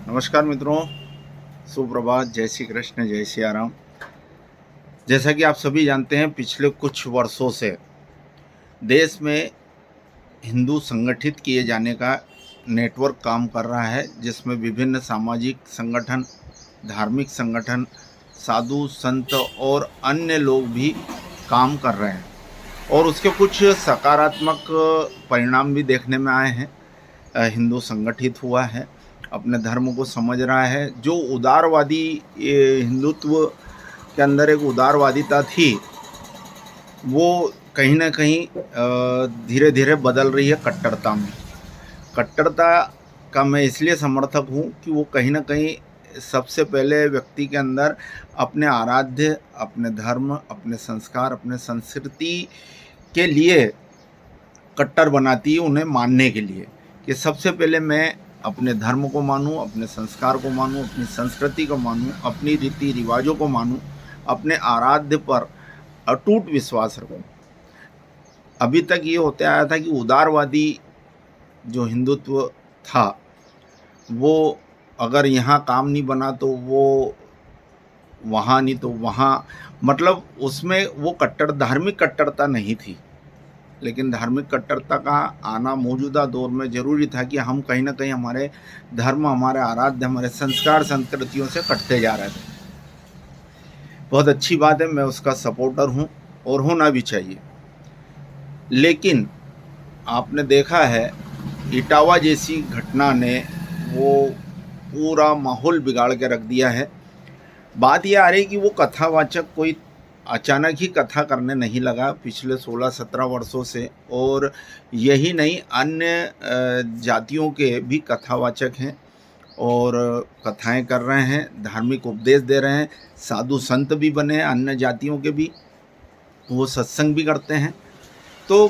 नमस्कार मित्रों, सुप्रभात, जय श्री कृष्ण, जय सिया राम। जैसा कि आप सभी जानते हैं, पिछले कुछ वर्षों से देश में हिंदू संगठित किए जाने का नेटवर्क काम कर रहा है, जिसमें विभिन्न सामाजिक संगठन, धार्मिक संगठन, साधु संत और अन्य लोग भी काम कर रहे हैं और उसके कुछ सकारात्मक परिणाम भी देखने में आए हैं। हिंदू संगठित हुआ है, अपने धर्म को समझ रहा है। जो उदारवादी हिंदुत्व के अंदर एक उदारवादिता थी, वो कहीं ना कहीं धीरे धीरे बदल रही है कट्टरता में। कट्टरता का मैं इसलिए समर्थक हूँ कि वो कहीं ना कहीं सबसे पहले व्यक्ति के अंदर अपने आराध्य, अपने धर्म, अपने संस्कार, अपने संस्कृति के लिए कट्टर बनाती है, उन्हें मानने के लिए कि सबसे पहले मैं अपने धर्म को मानूं, अपने संस्कार को मानूं, अपनी संस्कृति को मानूं, अपनी रीति रिवाजों को मानूं, अपने आराध्य पर अटूट विश्वास रखूं। अभी तक ये होते आया था कि उदारवादी जो हिंदुत्व था, वो अगर यहाँ काम नहीं बना तो वो वहाँ नहीं तो वहाँ, मतलब उसमें वो धार्मिक कट्टरता नहीं थी। लेकिन धार्मिक कट्टरता का आना मौजूदा दौर में ज़रूरी था कि हम कहीं ना कहीं हमारे धर्म, हमारे आराध्य, हमारे संस्कार संस्कृतियों से कटते जा रहे थे। बहुत अच्छी बात है, मैं उसका सपोर्टर हूँ और होना भी चाहिए। लेकिन आपने देखा है, इटावा जैसी घटना ने वो पूरा माहौल बिगाड़ के रख दिया है। बात यह आ रही कि वो कथावाचक कोई अचानक ही कथा करने नहीं लगा पिछले 16-17 वर्षों से, और यही नहीं, अन्य जातियों के भी कथावाचक हैं और कथाएं कर रहे हैं, धार्मिक उपदेश दे रहे हैं, साधु संत भी बने हैं अन्य जातियों के भी, वो सत्संग भी करते हैं। तो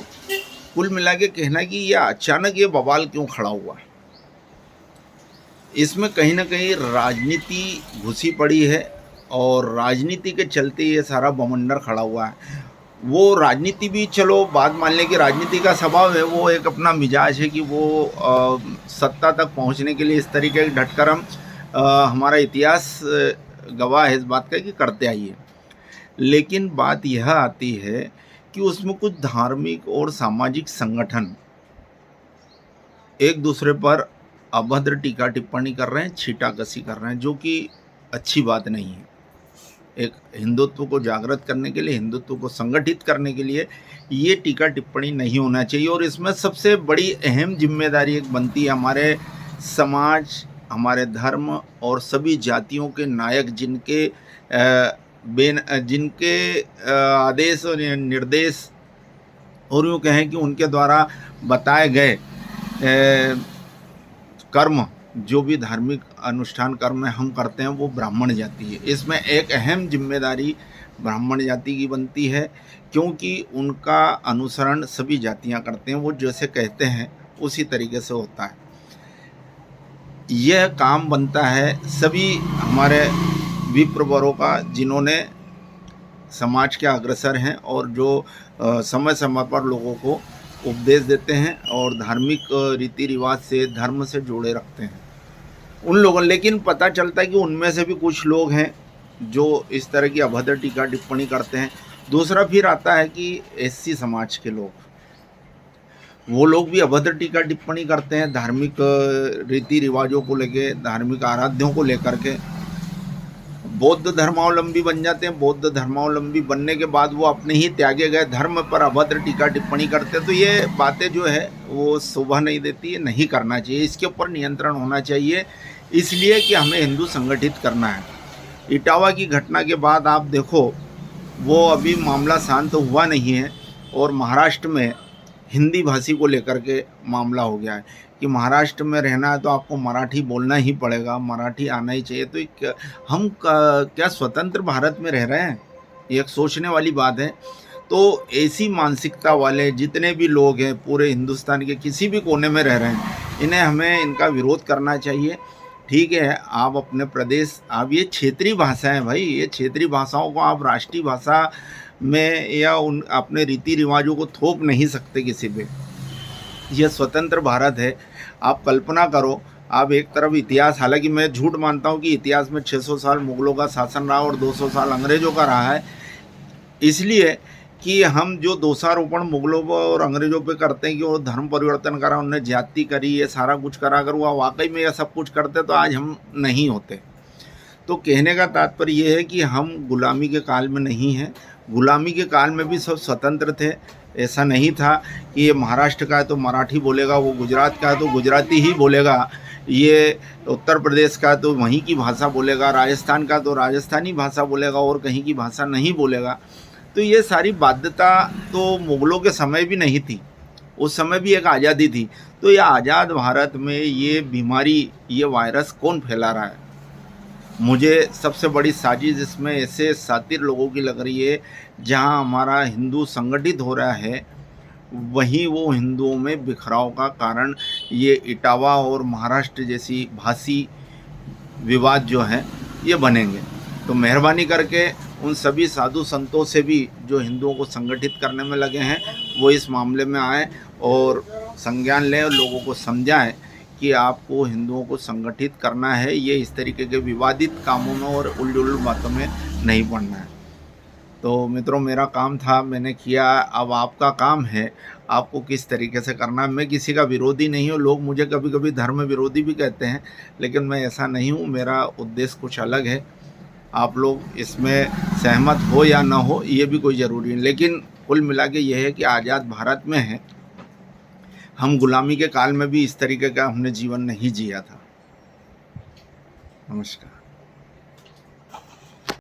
कुल मिला के कहना कि यह अचानक ये बवाल क्यों खड़ा हुआ, इसमें कहीं ना कहीं राजनीति घुसी पड़ी है और राजनीति के चलते ये सारा बवंडर खड़ा हुआ है। वो राजनीति भी चलो बात मान लें कि राजनीति का स्वभाव है, वो एक अपना मिजाज है कि वो सत्ता तक पहुंचने के लिए इस तरीके के ढटकरम हमारा इतिहास गवाह है इस बात का कि करते आइए। लेकिन बात यह आती है कि उसमें कुछ धार्मिक और सामाजिक संगठन एक दूसरे पर अभद्र टीका टिप्पणी कर रहे हैं, छीटाकशी कर रहे हैं, जो कि अच्छी बात नहीं है। एक हिंदुत्व को जागृत करने के लिए, हिंदुत्व को संगठित करने के लिए ये टीका टिप्पणी नहीं होना चाहिए। और इसमें सबसे बड़ी अहम जिम्मेदारी एक बनती है हमारे समाज, हमारे धर्म और सभी जातियों के नायक, जिनके आदेश और निर्देश और यूँ कहें कि उनके द्वारा बताए गए कर्म, जो भी धार्मिक अनुष्ठान कर्म हम करते हैं, वो ब्राह्मण जाति है। इसमें एक अहम जिम्मेदारी ब्राह्मण जाति की बनती है, क्योंकि उनका अनुसरण सभी जातियां करते हैं। वो जैसे कहते हैं उसी तरीके से होता है। यह काम बनता है सभी हमारे विप्रवरों का, जिन्होंने समाज के अग्रसर हैं और जो समय समय पर लोगों को उपदेश देते हैं और धार्मिक रीति रिवाज से, धर्म से जोड़े रखते हैं उन लोगों। लेकिन पता चलता है कि उनमें से भी कुछ लोग हैं जो इस तरह की अभद्र टीका टिप्पणी करते हैं। दूसरा फिर आता है कि एससी समाज के लोग, वो लोग भी अभद्र टीका टिप्पणी करते हैं धार्मिक रीति रिवाजों को लेके, धार्मिक आराध्यों को लेकर के। बौद्ध धर्मावलंबी बन जाते हैं। बौद्ध धर्मावलंबी बनने के बाद वो अपने ही त्यागे गए धर्म पर अभद्र टीका टिप्पणी करते हैं। तो ये बातें जो है वो शोभा नहीं देती है, नहीं करना चाहिए। इसके ऊपर नियंत्रण होना चाहिए, इसलिए कि हमें हिंदू संगठित करना है। इटावा की घटना के बाद आप देखो, वो अभी मामला शांत हुआ नहीं है और महाराष्ट्र में हिंदी भाषी को लेकर के मामला हो गया है कि महाराष्ट्र में रहना है तो आपको मराठी बोलना ही पड़ेगा, मराठी आना ही चाहिए। तो हम क्या स्वतंत्र भारत में रह रहे हैं? ये एक सोचने वाली बात है। तो ऐसी मानसिकता वाले जितने भी लोग हैं पूरे हिंदुस्तान के किसी भी कोने में रह रहे हैं, इन्हें हमें इनका विरोध करना चाहिए। ठीक है, आप अपने प्रदेश, आप ये क्षेत्रीय भाषा है भाई, ये क्षेत्रीय भाषाओं को आप राष्ट्रीय भाषा में या उन अपने रीति रिवाजों को थोप नहीं सकते किसी पे। यह स्वतंत्र भारत है। आप कल्पना करो, आप एक तरफ इतिहास, हालांकि मैं झूठ मानता हूं कि इतिहास में 600 साल मुगलों का शासन रहा और 200 साल अंग्रेज़ों का रहा है, इसलिए कि हम जो दोषारोपण मुगलों पर और अंग्रेज़ों पे करते हैं कि वो धर्म परिवर्तन करा, उन्होंने ज्यादती करी, ये सारा कुछ करा, अगर वो वाकई में यह सब कुछ करते तो आज हम नहीं होते। तो कहने का तात्पर्य ये है कि हम गुलामी के काल में नहीं हैं। गुलामी के काल में भी सब स्वतंत्र थे। ऐसा नहीं था कि ये महाराष्ट्र का है तो मराठी बोलेगा, वो गुजरात का है तो गुजराती ही बोलेगा, ये उत्तर प्रदेश का है तो वहीं की भाषा बोलेगा, राजस्थान का तो राजस्थानी भाषा बोलेगा और कहीं की भाषा नहीं बोलेगा। तो ये सारी बाध्यता तो मुगलों के समय भी नहीं थी, उस समय भी एक आज़ादी थी। तो ये आज़ाद भारत में ये बीमारी, ये वायरस कौन फैला रहा है? मुझे सबसे बड़ी साजिश इसमें ऐसे शातिर लोगों की लग रही है, जहां हमारा हिंदू संगठित हो रहा है वहीं वो हिंदुओं में बिखराव का कारण ये इटावा और महाराष्ट्र जैसी भाषी विवाद जो हैं ये बनेंगे। तो मेहरबानी करके उन सभी साधु संतों से भी जो हिंदुओं को संगठित करने में लगे हैं, वो इस मामले में आए और संज्ञान लें और लोगों को समझाएं कि आपको हिंदुओं को संगठित करना है, ये इस तरीके के विवादित कामों में और उल्लू बातों में नहीं पड़ना है। तो मित्रों, मेरा काम था, मैंने किया, अब आपका काम है आपको किस तरीके से करना है। मैं किसी का विरोधी नहीं हूँ, लोग मुझे कभी कभी धर्म विरोधी भी कहते हैं, लेकिन मैं ऐसा नहीं हूँ, मेरा उद्देश्य कुछ अलग है। आप लोग इसमें सहमत हो या ना हो ये भी कोई ज़रूरी नहीं, लेकिन कुल मिला के ये है कि आज़ाद भारत में है, हम गुलामी के काल में भी इस तरीके का हमने जीवन नहीं जिया था। नमस्कार।